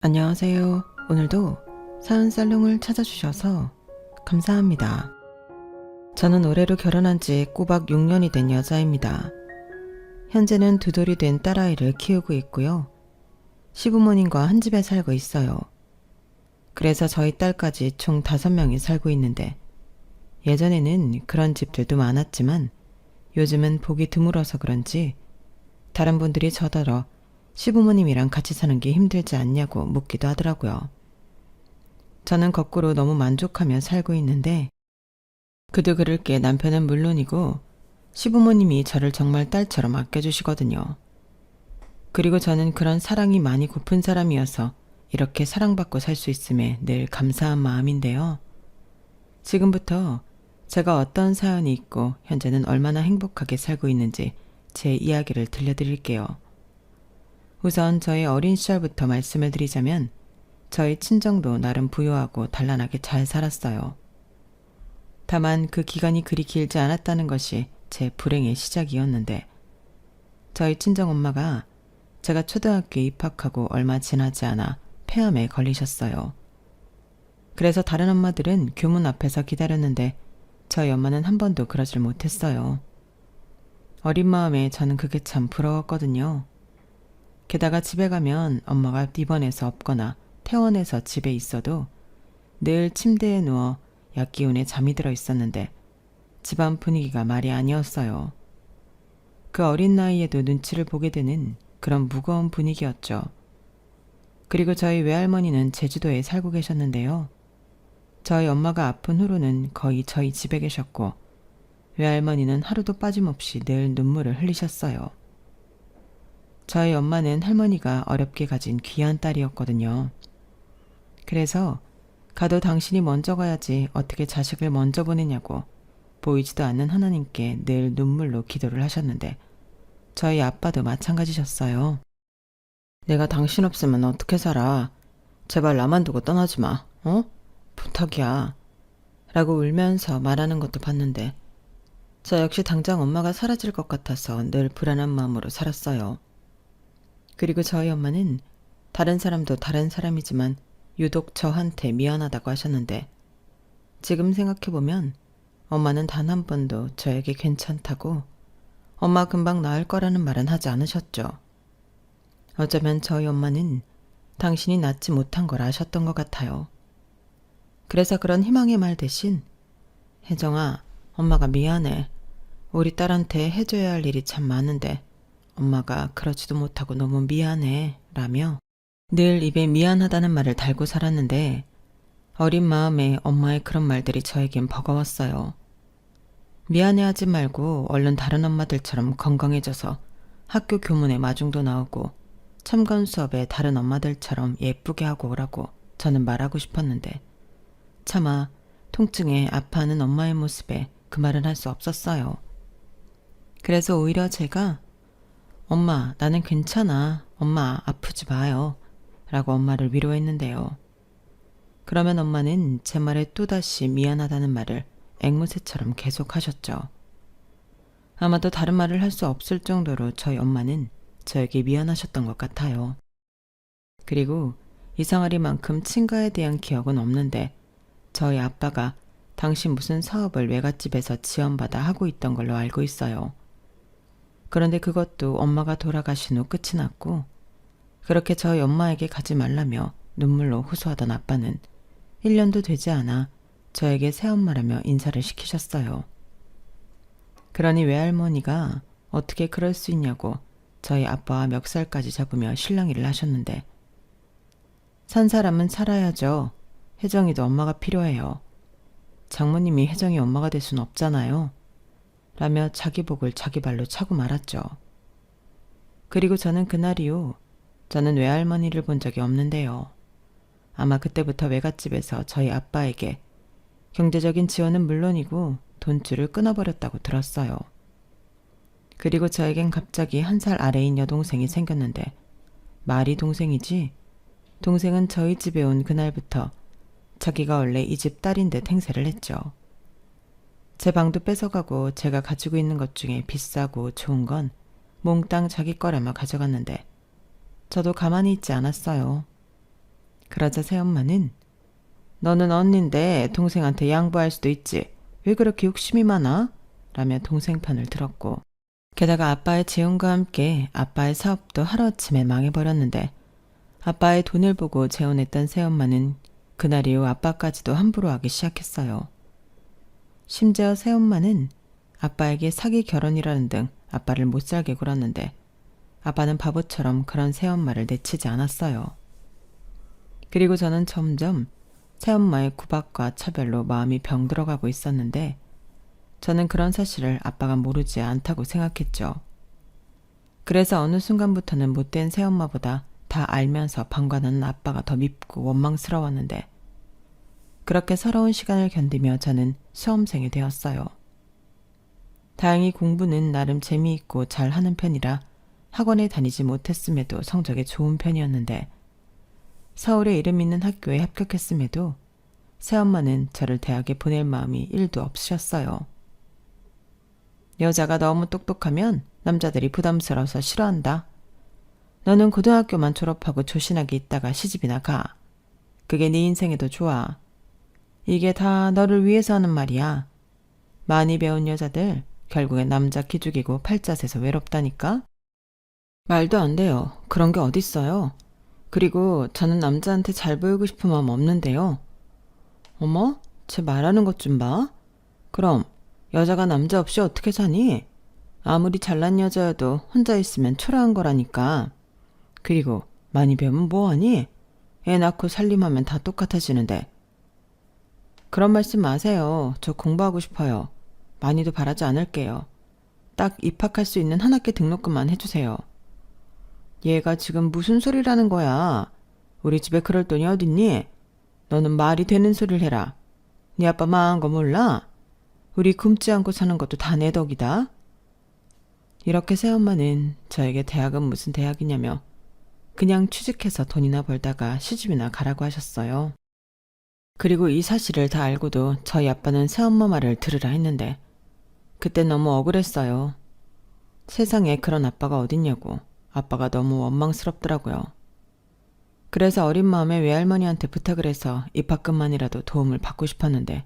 안녕하세요. 오늘도 사은살롱을 찾아주셔서 감사합니다. 저는 올해로 결혼한 지 꼬박 6년이 된 여자입니다. 현재는 두 돌이 된 딸아이를 키우고 있고요. 시부모님과 한 집에 살고 있어요. 그래서 저희 딸까지 총 5명이 살고 있는데 예전에는 그런 집들도 많았지만 요즘은 보기 드물어서 그런지 다른 분들이 저더러 시부모님이랑 같이 사는 게 힘들지 않냐고 묻기도 하더라고요. 저는 거꾸로 너무 만족하며 살고 있는데 그도 그럴 게 남편은 물론이고 시부모님이 저를 정말 딸처럼 아껴주시거든요. 그리고 저는 그런 사랑이 많이 고픈 사람이어서 이렇게 사랑받고 살 수 있음에 늘 감사한 마음인데요. 지금부터 제가 어떤 사연이 있고 현재는 얼마나 행복하게 살고 있는지 제 이야기를 들려드릴게요. 우선 저의 어린 시절부터 말씀을 드리자면 저희 친정도 나름 부유하고 단란하게 잘 살았어요. 다만 그 기간이 그리 길지 않았다는 것이 제 불행의 시작이었는데 저희 친정엄마가 제가 초등학교에 입학하고 얼마 지나지 않아 폐암에 걸리셨어요. 그래서 다른 엄마들은 교문 앞에서 기다렸는데 저희 엄마는 한 번도 그러질 못했어요. 어린 마음에 저는 그게 참 부러웠거든요. 게다가 집에 가면 엄마가 입원해서 없거나 퇴원해서 집에 있어도 늘 침대에 누워 약기운에 잠이 들어 있었는데 집안 분위기가 말이 아니었어요. 그 어린 나이에도 눈치를 보게 되는 그런 무거운 분위기였죠. 그리고 저희 외할머니는 제주도에 살고 계셨는데요. 저희 엄마가 아픈 후로는 거의 저희 집에 계셨고 외할머니는 하루도 빠짐없이 늘 눈물을 흘리셨어요. 저희 엄마는 할머니가 어렵게 가진 귀한 딸이었거든요. 그래서 가도 당신이 먼저 가야지 어떻게 자식을 먼저 보내냐고 보이지도 않는 하나님께 늘 눈물로 기도를 하셨는데 저희 아빠도 마찬가지셨어요. 내가 당신 없으면 어떻게 살아? 제발 나만 두고 떠나지 마. 어? 부탁이야. 라고 울면서 말하는 것도 봤는데 저 역시 당장 엄마가 사라질 것 같아서 늘 불안한 마음으로 살았어요. 그리고 저희 엄마는 다른 사람도 다른 사람이지만 유독 저한테 미안하다고 하셨는데 지금 생각해보면 엄마는 단 한 번도 저에게 괜찮다고 엄마 금방 나을 거라는 말은 하지 않으셨죠. 어쩌면 저희 엄마는 당신이 낫지 못한 걸 아셨던 것 같아요. 그래서 그런 희망의 말 대신 혜정아, 엄마가 미안해. 우리 딸한테 해줘야 할 일이 참 많은데 엄마가 그러지도 못하고 너무 미안해 라며 늘 입에 미안하다는 말을 달고 살았는데 어린 마음에 엄마의 그런 말들이 저에겐 버거웠어요. 미안해하지 말고 얼른 다른 엄마들처럼 건강해져서 학교 교문에 마중도 나오고 첨가원 수업에 다른 엄마들처럼 예쁘게 하고 오라고 저는 말하고 싶었는데 차마 통증에 아파하는 엄마의 모습에 그 말은 할 수 없었어요. 그래서 오히려 제가 엄마, 나는 괜찮아. 엄마, 아프지 마요. 라고 엄마를 위로했는데요. 그러면 엄마는 제 말에 또다시 미안하다는 말을 앵무새처럼 계속 하셨죠. 아마도 다른 말을 할 수 없을 정도로 저희 엄마는 저에게 미안하셨던 것 같아요. 그리고 이상하리만큼 친가에 대한 기억은 없는데 저희 아빠가 당시 무슨 사업을 외갓집에서 지원받아 하고 있던 걸로 알고 있어요. 그런데 그것도 엄마가 돌아가신 후 끝이 났고 그렇게 저희 엄마에게 가지 말라며 눈물로 호소하던 아빠는 1년도 되지 않아 저에게 새엄마라며 인사를 시키셨어요. 그러니 외할머니가 어떻게 그럴 수 있냐고 저희 아빠와 멱살까지 잡으며 실랑이를 하셨는데 산 사람은 살아야죠. 혜정이도 엄마가 필요해요. 장모님이 혜정이 엄마가 될 순 없잖아요. 라며 자기 복을 자기 발로 차고 말았죠. 그리고 저는 그날 이후 저는 외할머니를 본 적이 없는데요. 아마 그때부터 외갓집에서 저희 아빠에게 경제적인 지원은 물론이고 돈줄을 끊어버렸다고 들었어요. 그리고 저에겐 갑자기 1살 아래인 여동생이 생겼는데 말이 동생이지 동생은 저희 집에 온 그날부터 자기가 원래 이 집 딸인 듯 행세를 했죠. 제 방도 뺏어가고 제가 가지고 있는 것 중에 비싸고 좋은 건 몽땅 자기 거라며 가져갔는데 저도 가만히 있지 않았어요. 그러자 새엄마는 너는 언니인데 동생한테 양보할 수도 있지. 왜 그렇게 욕심이 많아? 라며 동생 편을 들었고, 게다가 아빠의 재혼과 함께 아빠의 사업도 하루아침에 망해버렸는데 아빠의 돈을 보고 재혼했던 새엄마는 그날 이후 아빠까지도 함부로 하기 시작했어요. 심지어 새엄마는 아빠에게 사기 결혼이라는 등 아빠를 못살게 굴었는데 아빠는 바보처럼 그런 새엄마를 내치지 않았어요. 그리고 저는 점점 새엄마의 구박과 차별로 마음이 병들어가고 있었는데 저는 그런 사실을 아빠가 모르지 않다고 생각했죠. 그래서 어느 순간부터는 못된 새엄마보다 다 알면서 방관하는 아빠가 더 밉고 원망스러웠는데 그렇게 서러운 시간을 견디며 저는 수험생이 되었어요. 다행히 공부는 나름 재미있고 잘하는 편이라 학원에 다니지 못했음에도 성적이 좋은 편이었는데 서울에 이름 있는 학교에 합격했음에도 새엄마는 저를 대학에 보낼 마음이 1도 없으셨어요. 여자가 너무 똑똑하면 남자들이 부담스러워서 싫어한다. 너는 고등학교만 졸업하고 조신하게 있다가 시집이나 가. 그게 네 인생에도 좋아. 이게 다 너를 위해서 하는 말이야. 많이 배운 여자들 결국엔 남자 기죽이고 팔자세서 외롭다니까? 말도 안 돼요. 그런 게 어딨어요. 그리고 저는 남자한테 잘 보이고 싶은 마음 없는데요. 어머? 쟤 말하는 것 좀 봐. 그럼 여자가 남자 없이 어떻게 사니? 아무리 잘난 여자여도 혼자 있으면 초라한 거라니까. 그리고 많이 배우면 뭐하니? 애 낳고 살림하면 다 똑같아지는데. 그런 말씀 마세요. 저 공부하고 싶어요. 많이도 바라지 않을게요. 딱 입학할 수 있는 한 학기 등록금만 해주세요. 얘가 지금 무슨 소리라는 거야. 우리 집에 그럴 돈이 어딨니? 너는 말이 되는 소리를 해라. 네 아빠 망한 거 몰라? 우리 굶지 않고 사는 것도 다 내 덕이다. 이렇게 새엄마는 저에게 대학은 무슨 대학이냐며 그냥 취직해서 돈이나 벌다가 시집이나 가라고 하셨어요. 그리고 이 사실을 다 알고도 저희 아빠는 새엄마 말을 들으라 했는데 그때 너무 억울했어요. 세상에 그런 아빠가 어딨냐고. 아빠가 너무 원망스럽더라고요. 그래서 어린 마음에 외할머니한테 부탁을 해서 입학금만이라도 도움을 받고 싶었는데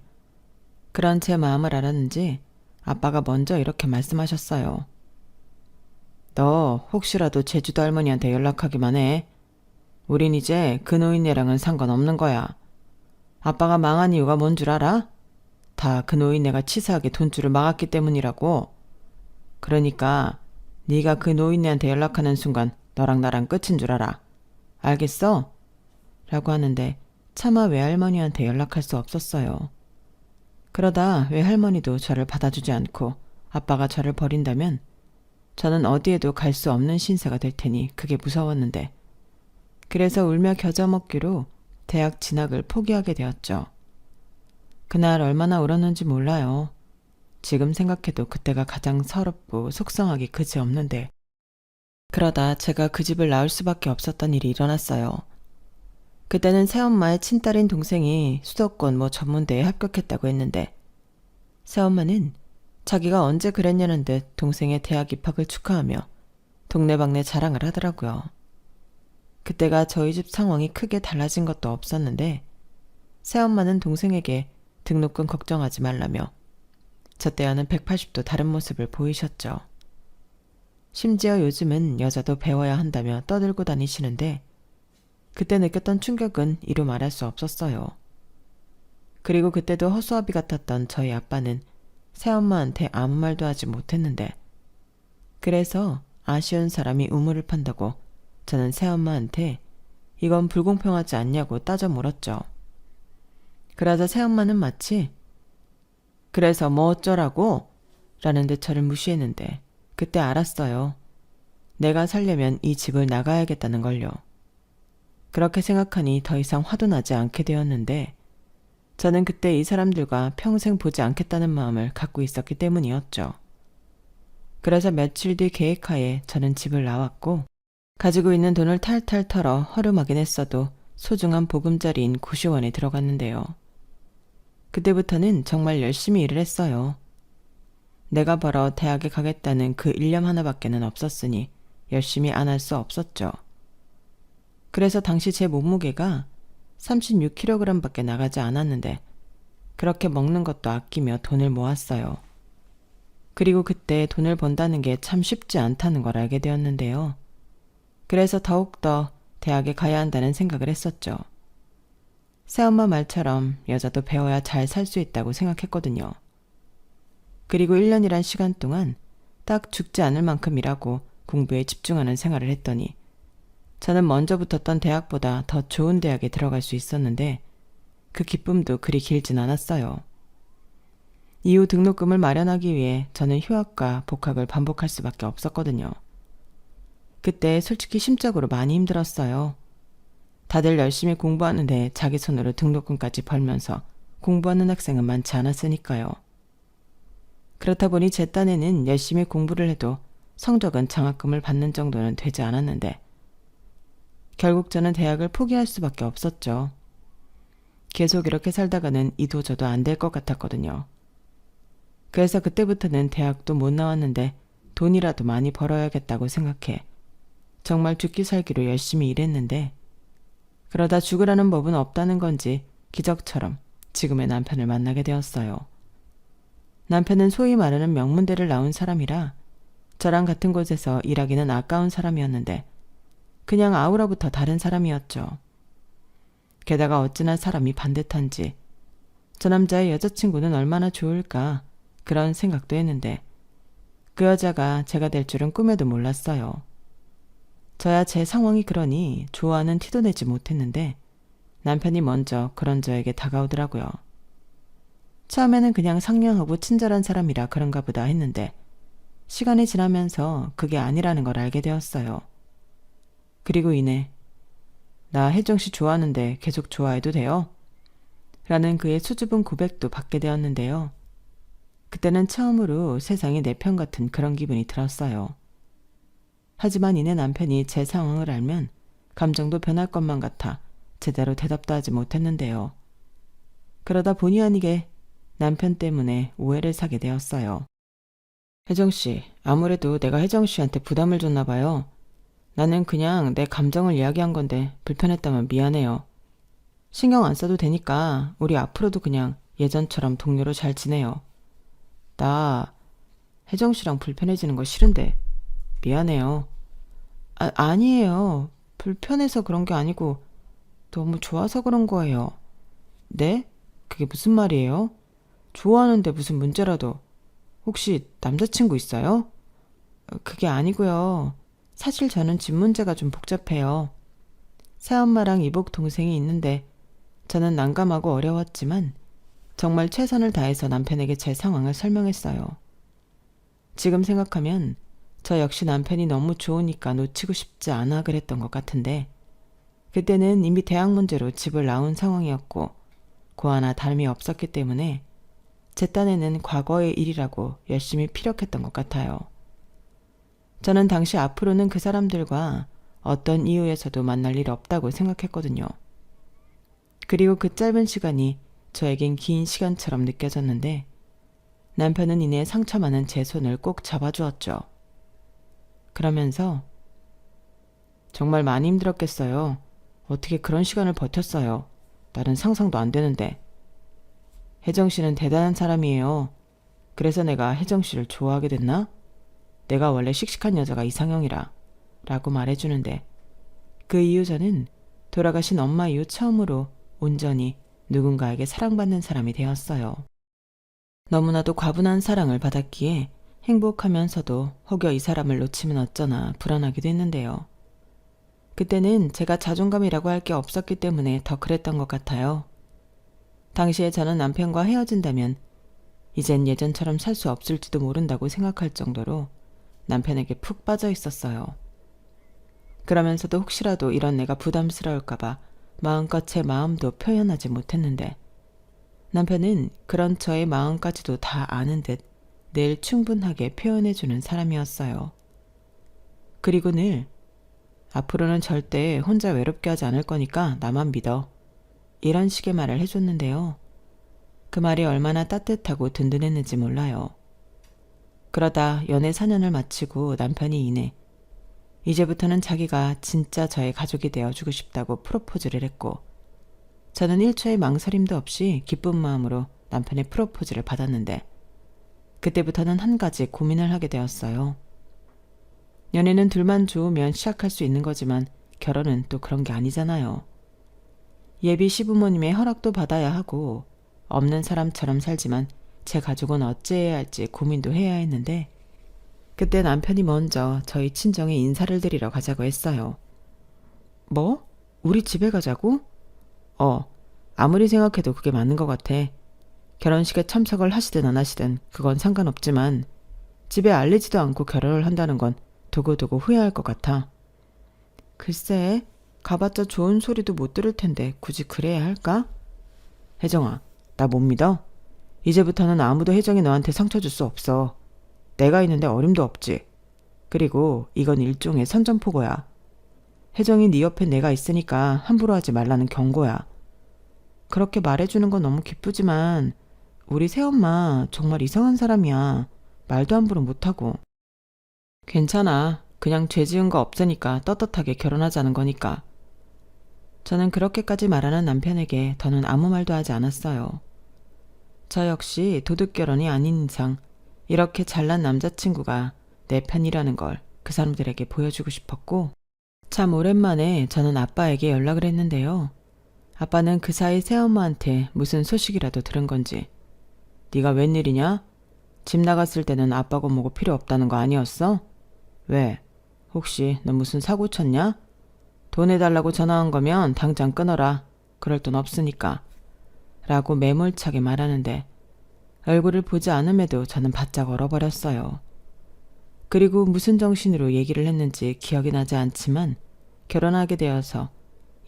그런 제 마음을 알았는지 아빠가 먼저 이렇게 말씀하셨어요. 너 혹시라도 제주도 할머니한테 연락하기만 해. 우린 이제 그 노인네랑은 상관없는 거야. 아빠가 망한 이유가 뭔 줄 알아? 다 그 노인네가 치사하게 돈줄을 막았기 때문이라고. 그러니까 네가 그 노인네한테 연락하는 순간 너랑 나랑 끝인 줄 알아. 알겠어? 라고 하는데 차마 외할머니한테 연락할 수 없었어요. 그러다 외할머니도 저를 받아주지 않고 아빠가 저를 버린다면 저는 어디에도 갈 수 없는 신세가 될 테니 그게 무서웠는데 그래서 울며 겨자 먹기로 대학 진학을 포기하게 되었죠. 그날 얼마나 울었는지 몰라요. 지금 생각해도 그때가 가장 서럽고 속상하기 그지없는데 그러다 제가 그 집을 나올 수밖에 없었던 일이 일어났어요. 그때는 새엄마의 친딸인 동생이 수도권 전문대에 합격했다고 했는데 새엄마는 자기가 언제 그랬냐는 듯 동생의 대학 입학을 축하하며 동네방네 자랑을 하더라고요. 그때가 저희 집 상황이 크게 달라진 것도 없었는데 새엄마는 동생에게 등록금 걱정하지 말라며 저 때와는 180도 다른 모습을 보이셨죠. 심지어 요즘은 여자도 배워야 한다며 떠들고 다니시는데 그때 느꼈던 충격은 이루 말할 수 없었어요. 그리고 그때도 허수아비 같았던 저희 아빠는 새엄마한테 아무 말도 하지 못했는데 그래서 아쉬운 사람이 우물을 판다고 저는 새엄마한테 이건 불공평하지 않냐고 따져 물었죠. 그러자 새엄마는 마치 그래서 뭐 어쩌라고? 라는 듯 저를 무시했는데 그때 알았어요. 내가 살려면 이 집을 나가야겠다는 걸요. 그렇게 생각하니 더 이상 화도 나지 않게 되었는데 저는 그때 이 사람들과 평생 보지 않겠다는 마음을 갖고 있었기 때문이었죠. 그래서 며칠 뒤 계획하에 저는 집을 나왔고 가지고 있는 돈을 탈탈 털어 허름하긴 했어도 소중한 보금자리인 고시원에 들어갔는데요. 그때부터는 정말 열심히 일을 했어요. 내가 벌어 대학에 가겠다는 그 일념 하나밖에는 없었으니 열심히 안 할 수 없었죠. 그래서 당시 제 몸무게가 36kg밖에 나가지 않았는데 그렇게 먹는 것도 아끼며 돈을 모았어요. 그리고 그때 돈을 번다는 게 참 쉽지 않다는 걸 알게 되었는데요. 그래서 더욱더 대학에 가야 한다는 생각을 했었죠. 새엄마 말처럼 여자도 배워야 잘 살 수 있다고 생각했거든요. 그리고 1년이란 시간 동안 딱 죽지 않을 만큼 일하고 공부에 집중하는 생활을 했더니 저는 먼저 붙었던 대학보다 더 좋은 대학에 들어갈 수 있었는데 그 기쁨도 그리 길진 않았어요. 이후 등록금을 마련하기 위해 저는 휴학과 복학을 반복할 수밖에 없었거든요. 그때 솔직히 심적으로 많이 힘들었어요. 다들 열심히 공부하는데 자기 손으로 등록금까지 벌면서 공부하는 학생은 많지 않았으니까요. 그렇다 보니 제 딴에는 열심히 공부를 해도 성적은 장학금을 받는 정도는 되지 않았는데 결국 저는 대학을 포기할 수밖에 없었죠. 계속 이렇게 살다가는 이도저도 안 될 것 같았거든요. 그래서 그때부터는 대학도 못 나왔는데 돈이라도 많이 벌어야겠다고 생각해 정말 죽기 살기로 열심히 일했는데 그러다 죽으라는 법은 없다는 건지 기적처럼 지금의 남편을 만나게 되었어요. 남편은 소위 말하는 명문대를 나온 사람이라 저랑 같은 곳에서 일하기는 아까운 사람이었는데 그냥 아우라부터 다른 사람이었죠. 게다가 어찌나 사람이 반듯한지 저 남자의 여자친구는 얼마나 좋을까 그런 생각도 했는데 그 여자가 제가 될 줄은 꿈에도 몰랐어요. 저야 제 상황이 그러니 좋아하는 티도 내지 못했는데 남편이 먼저 그런 저에게 다가오더라고요. 처음에는 그냥 상냥하고 친절한 사람이라 그런가 보다 했는데 시간이 지나면서 그게 아니라는 걸 알게 되었어요. 그리고 이내 나 혜정씨 좋아하는데 계속 좋아해도 돼요? 라는 그의 수줍은 고백도 받게 되었는데요. 그때는 처음으로 세상이 내 편 같은 그런 기분이 들었어요. 하지만 이내 남편이 제 상황을 알면 감정도 변할 것만 같아 제대로 대답도 하지 못했는데요. 그러다 본의 아니게 남편 때문에 오해를 사게 되었어요. 혜정씨, 아무래도 내가 혜정씨한테 부담을 줬나 봐요. 나는 그냥 내 감정을 이야기한 건데 불편했다면 미안해요. 신경 안 써도 되니까 우리 앞으로도 그냥 예전처럼 동료로 잘 지내요. 나 혜정씨랑 불편해지는 거 싫은데 미안해요. 아니에요. 불편해서 그런 게 아니고 너무 좋아서 그런 거예요. 네? 그게 무슨 말이에요? 좋아하는데 무슨 문제라도. 혹시 남자친구 있어요? 그게 아니고요. 사실 저는 집 문제가 좀 복잡해요. 새엄마랑 이복 동생이 있는데 저는 난감하고 어려웠지만 정말 최선을 다해서 남편에게 제 상황을 설명했어요. 지금 생각하면 저 역시 남편이 너무 좋으니까 놓치고 싶지 않아 그랬던 것 같은데 그때는 이미 대학 문제로 집을 나온 상황이었고 고아나 다름이 없었기 때문에 제 딴에는 과거의 일이라고 열심히 피력했던 것 같아요. 저는 당시 앞으로는 그 사람들과 어떤 이유에서도 만날 일 없다고 생각했거든요. 그리고 그 짧은 시간이 저에겐 긴 시간처럼 느껴졌는데 남편은 이내 상처 많은 제 손을 꼭 잡아주었죠. 그러면서 정말 많이 힘들었겠어요. 어떻게 그런 시간을 버텼어요. 나는 상상도 안 되는데. 혜정 씨는 대단한 사람이에요. 그래서 내가 혜정 씨를 좋아하게 됐나? 내가 원래 씩씩한 여자가 이상형이라 라고 말해주는데 그 이후 저는 돌아가신 엄마 이후 처음으로 온전히 누군가에게 사랑받는 사람이 되었어요. 너무나도 과분한 사랑을 받았기에 행복하면서도 혹여 이 사람을 놓치면 어쩌나 불안하기도 했는데요. 그때는 제가 자존감이라고 할 게 없었기 때문에 더 그랬던 것 같아요. 당시에 저는 남편과 헤어진다면 이젠 예전처럼 살 수 없을지도 모른다고 생각할 정도로 남편에게 푹 빠져 있었어요. 그러면서도 혹시라도 이런 내가 부담스러울까봐 마음껏 제 마음도 표현하지 못했는데 남편은 그런 저의 마음까지도 다 아는 듯 늘 충분하게 표현해주는 사람이었어요. 그리고 늘 앞으로는 절대 혼자 외롭게 하지 않을 거니까 나만 믿어. 이런 식의 말을 해줬는데요. 그 말이 얼마나 따뜻하고 든든했는지 몰라요. 그러다 연애 4년을 마치고 남편이 이내 이제부터는 자기가 진짜 저의 가족이 되어주고 싶다고 프로포즈를 했고 저는 1초의 망설임도 없이 기쁜 마음으로 남편의 프로포즈를 받았는데 그때부터는 한 가지 고민을 하게 되었어요. 연애는 둘만 좋으면 시작할 수 있는 거지만 결혼은 또 그런 게 아니잖아요. 예비 시부모님의 허락도 받아야 하고 없는 사람처럼 살지만 제 가족은 어찌해야 할지 고민도 해야 했는데 그때 남편이 먼저 저희 친정에 인사를 드리러 가자고 했어요. 뭐? 우리 집에 가자고? 아무리 생각해도 그게 맞는 것 같아. 결혼식에 참석을 하시든 안 하시든 그건 상관없지만 집에 알리지도 않고 결혼을 한다는 건 두고두고 후회할 것 같아. 글쎄, 가봤자 좋은 소리도 못 들을 텐데 굳이 그래야 할까? 혜정아, 나 못 믿어? 이제부터는 아무도 혜정이 너한테 상처 줄 수 없어. 내가 있는데 어림도 없지. 그리고 이건 일종의 선전포고야. 혜정이 네 옆에 내가 있으니까 함부로 하지 말라는 경고야. 그렇게 말해주는 건 너무 기쁘지만 우리 새엄마 정말 이상한 사람이야. 말도 함부로 못하고. 괜찮아. 그냥 죄 지은 거 없으니까 떳떳하게 결혼하자는 거니까. 저는 그렇게까지 말하는 남편에게 더는 아무 말도 하지 않았어요. 저 역시 도둑 결혼이 아닌 이상 이렇게 잘난 남자친구가 내 편이라는 걸 그 사람들에게 보여주고 싶었고 참 오랜만에 저는 아빠에게 연락을 했는데요. 아빠는 그 사이 새엄마한테 무슨 소식이라도 들은 건지 네가 웬일이냐? 집 나갔을 때는 아빠고 뭐고 필요 없다는 거 아니었어? 왜? 혹시 너 무슨 사고 쳤냐? 돈 해달라고 전화한 거면 당장 끊어라. 그럴 돈 없으니까. 라고 매몰차게 말하는데 얼굴을 보지 않음에도 저는 바짝 얼어버렸어요. 그리고 무슨 정신으로 얘기를 했는지 기억이 나지 않지만 결혼하게 되어서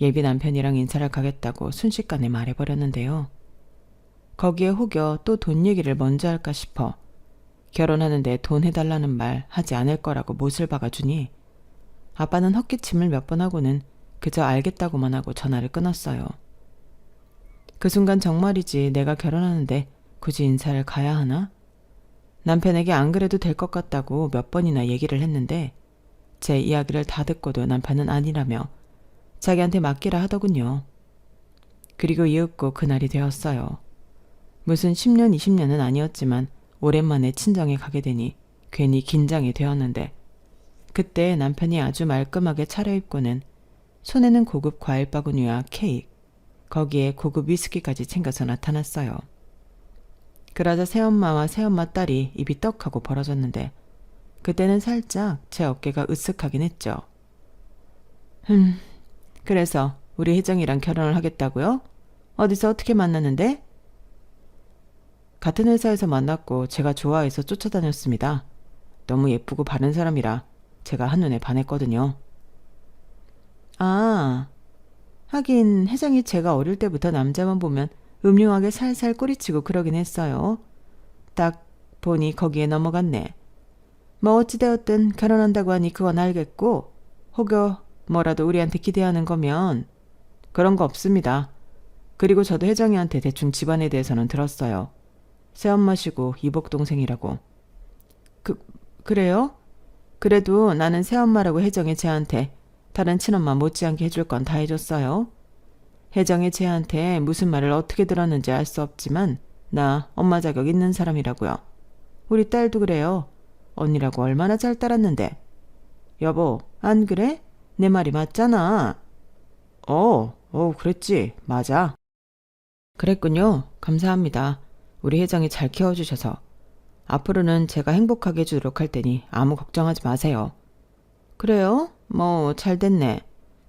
예비 남편이랑 인사를 가겠다고 순식간에 말해버렸는데요. 거기에 혹여 또 돈 얘기를 먼저 할까 싶어 결혼하는데 돈 해달라는 말 하지 않을 거라고 못을 박아주니 아빠는 헛기침을 몇 번 하고는 그저 알겠다고만 하고 전화를 끊었어요. 그 순간 정말이지 내가 결혼하는데 굳이 인사를 가야 하나? 남편에게 안 그래도 될 것 같다고 몇 번이나 얘기를 했는데 제 이야기를 다 듣고도 남편은 아니라며 자기한테 맡기라 하더군요. 그리고 이윽고 그날이 되었어요. 무슨 10년, 20년은 아니었지만 오랜만에 친정에 가게 되니 괜히 긴장이 되었는데 그때 남편이 아주 말끔하게 차려입고는 손에는 고급 과일 바구니와 케이크, 거기에 고급 위스키까지 챙겨서 나타났어요. 그러자 새엄마와 새엄마 딸이 입이 떡하고 벌어졌는데 그때는 살짝 제 어깨가 으쓱하긴 했죠. 그래서 우리 혜정이랑 결혼을 하겠다고요? 어디서 어떻게 만났는데? 같은 회사에서 만났고 제가 좋아해서 쫓아다녔습니다. 너무 예쁘고 바른 사람이라 제가 한눈에 반했거든요. 아, 하긴 혜정이 제가 어릴 때부터 남자만 보면 음흉하게 살살 꼬리치고 그러긴 했어요. 딱 보니 거기에 넘어갔네. 뭐 어찌되었든 결혼한다고 하니 그건 알겠고 혹여 뭐라도 우리한테 기대하는 거면 그런 거 없습니다. 그리고 저도 혜정이한테 대충 집안에 대해서는 들었어요. 새엄마시고 이복동생이라고. 그래요? 그래도 나는 새엄마라고 혜정이 쟤한테 다른 친엄마 못지않게 해줄 건 다 해줬어요. 혜정이 쟤한테 무슨 말을 어떻게 들었는지 알 수 없지만 나 엄마 자격 있는 사람이라고요. 우리 딸도 그래요. 언니라고 얼마나 잘 따랐는데. 여보, 안 그래? 내 말이 맞잖아. 그랬지. 맞아. 그랬군요. 감사합니다. 우리 혜정이 잘 키워주셔서. 앞으로는 제가 행복하게 해주도록 할 테니 아무 걱정하지 마세요. 그래요? 뭐 잘 됐네.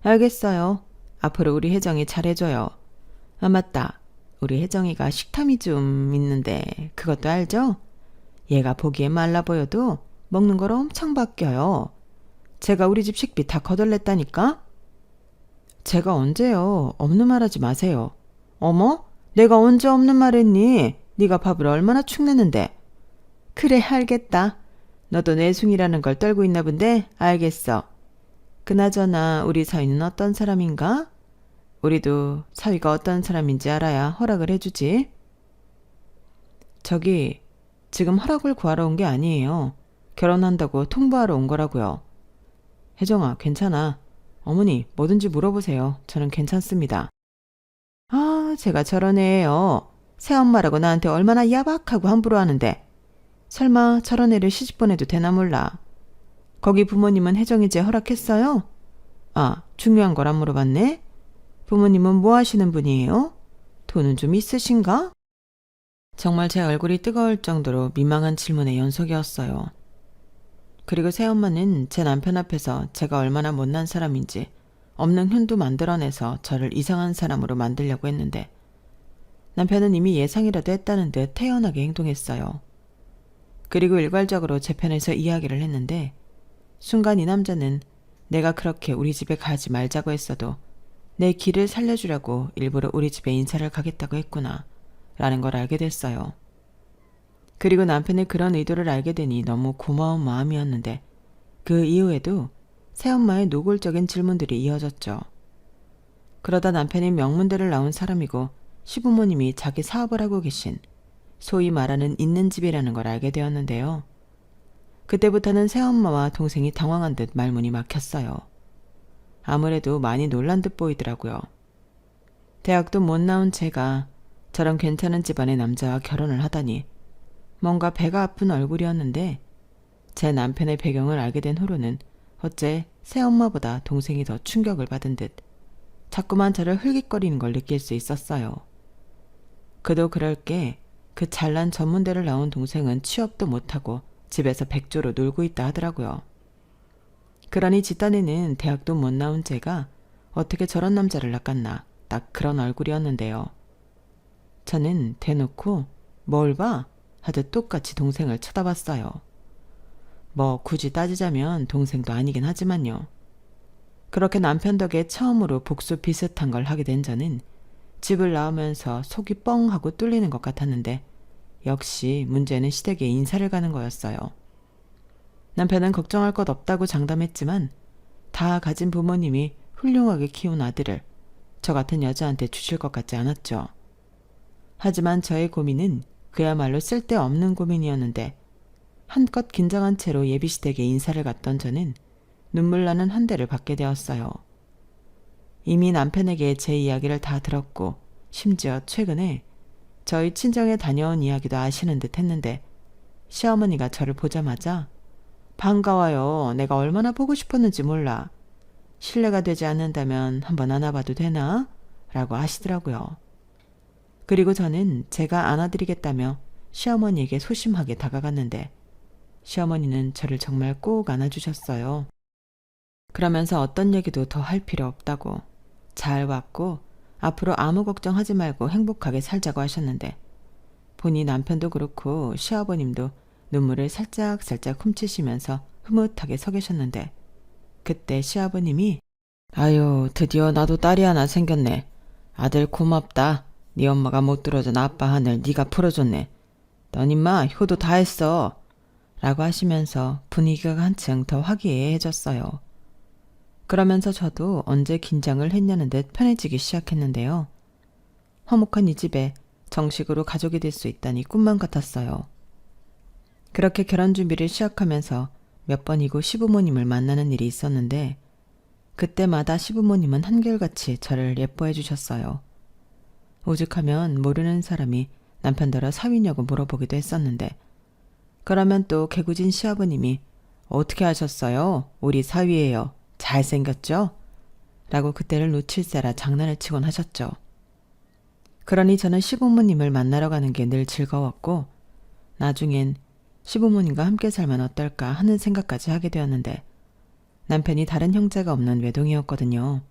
알겠어요. 앞으로 우리 혜정이 잘해줘요. 아 맞다. 우리 혜정이가 식탐이 좀 있는데 그것도 알죠? 얘가 보기에 말라 보여도 먹는 걸 엄청 바뀌어요. 제가 우리 집 식비 다 거덜냈다니까? 제가 언제요? 없는 말 하지 마세요. 어머? 내가 언제 없는 말 했니? 네가 밥을 얼마나 축내는데. 그래 알겠다. 너도 내숭이라는 걸 떨고 있나 본데 알겠어. 그나저나 우리 사위는 어떤 사람인가? 우리도 사위가 어떤 사람인지 알아야 허락을 해주지. 저기 지금 허락을 구하러 온 게 아니에요. 결혼한다고 통보하러 온 거라고요. 혜정아 괜찮아. 어머니 뭐든지 물어보세요. 저는 괜찮습니다. 아 제가 저런 애예요. 새엄마라고 나한테 얼마나 야박하고 함부로 하는데 설마 저런 애를 시집 보내도 되나 몰라. 거기 부모님은 혜정이 제 허락했어요? 아, 중요한 걸 안 물어봤네. 부모님은 뭐 하시는 분이에요? 돈은 좀 있으신가? 정말 제 얼굴이 뜨거울 정도로 민망한 질문의 연속이었어요. 그리고 새엄마는 제 남편 앞에서 제가 얼마나 못난 사람인지 없는 흉도 만들어내서 저를 이상한 사람으로 만들려고 했는데 남편은 이미 예상이라도 했다는 듯 태연하게 행동했어요. 그리고 일괄적으로 제 편에서 이야기를 했는데 순간 이 남자는 내가 그렇게 우리 집에 가지 말자고 했어도 내 길을 살려주려고 일부러 우리 집에 인사를 가겠다고 했구나 라는 걸 알게 됐어요. 그리고 남편의 그런 의도를 알게 되니 너무 고마운 마음이었는데 그 이후에도 새엄마의 노골적인 질문들이 이어졌죠. 그러다 남편이 명문대를 나온 사람이고 시부모님이 자기 사업을 하고 계신 소위 말하는 있는 집이라는 걸 알게 되었는데요. 그때부터는 새엄마와 동생이 당황한 듯 말문이 막혔어요. 아무래도 많이 놀란 듯 보이더라고요. 대학도 못 나온 제가 저런 괜찮은 집안의 남자와 결혼을 하다니 뭔가 배가 아픈 얼굴이었는데 제 남편의 배경을 알게 된 후로는 어째 새엄마보다 동생이 더 충격을 받은 듯 자꾸만 저를 흘깃거리는 걸 느낄 수 있었어요. 그도 그럴 게 그 잘난 전문대를 나온 동생은 취업도 못하고 집에서 백조로 놀고 있다 하더라고요. 그러니 집단에는 대학도 못 나온 제가 어떻게 저런 남자를 낚았나 딱 그런 얼굴이었는데요. 저는 대놓고 뭘 봐? 하듯 똑같이 동생을 쳐다봤어요. 뭐 굳이 따지자면 동생도 아니긴 하지만요. 그렇게 남편 덕에 처음으로 복수 비슷한 걸 하게 된 저는 집을 나오면서 속이 뻥 하고 뚫리는 것 같았는데 역시 문제는 시댁에 인사를 가는 거였어요. 남편은 걱정할 것 없다고 장담했지만 다 가진 부모님이 훌륭하게 키운 아들을 저 같은 여자한테 주실 것 같지 않았죠. 하지만 저의 고민은 그야말로 쓸데없는 고민이었는데 한껏 긴장한 채로 예비시댁에 인사를 갔던 저는 눈물 나는 한 대를 받게 되었어요. 이미 남편에게 제 이야기를 다 들었고 심지어 최근에 저희 친정에 다녀온 이야기도 아시는 듯 했는데 시어머니가 저를 보자마자 반가워요. 내가 얼마나 보고 싶었는지 몰라. 실례가 되지 않는다면 한번 안아봐도 되나? 라고 하시더라고요. 그리고 저는 제가 안아드리겠다며 시어머니에게 소심하게 다가갔는데 시어머니는 저를 정말 꼭 안아주셨어요. 그러면서 어떤 얘기도 더 할 필요 없다고 잘 왔고 앞으로 아무 걱정하지 말고 행복하게 살자고 하셨는데 보니 남편도 그렇고 시아버님도 눈물을 살짝살짝 훔치시면서 흐뭇하게 서 계셨는데 그때 시아버님이 아유 드디어 나도 딸이 하나 생겼네. 아들 고맙다. 네 엄마가 못 들어준 아빠 하늘 네가 풀어줬네. 넌 임마 효도 다 했어. 라고 하시면서 분위기가 한층 더 화기애애해졌어요. 그러면서 저도 언제 긴장을 했냐는 듯 편해지기 시작했는데요. 화목한 이 집에 정식으로 가족이 될 수 있다니 꿈만 같았어요. 그렇게 결혼 준비를 시작하면서 몇 번이고 시부모님을 만나는 일이 있었는데 그때마다 시부모님은 한결같이 저를 예뻐해 주셨어요. 오죽하면 모르는 사람이 남편더러 사위냐고 물어보기도 했었는데 그러면 또 개구진 시아버님이 어떻게 하셨어요? 우리 사위예요. 잘생겼죠? 라고 그때를 놓칠세라 장난을 치곤 하셨죠. 그러니 저는 시부모님을 만나러 가는 게 늘 즐거웠고 나중엔 시부모님과 함께 살면 어떨까 하는 생각까지 하게 되었는데 남편이 다른 형제가 없는 외동이었거든요.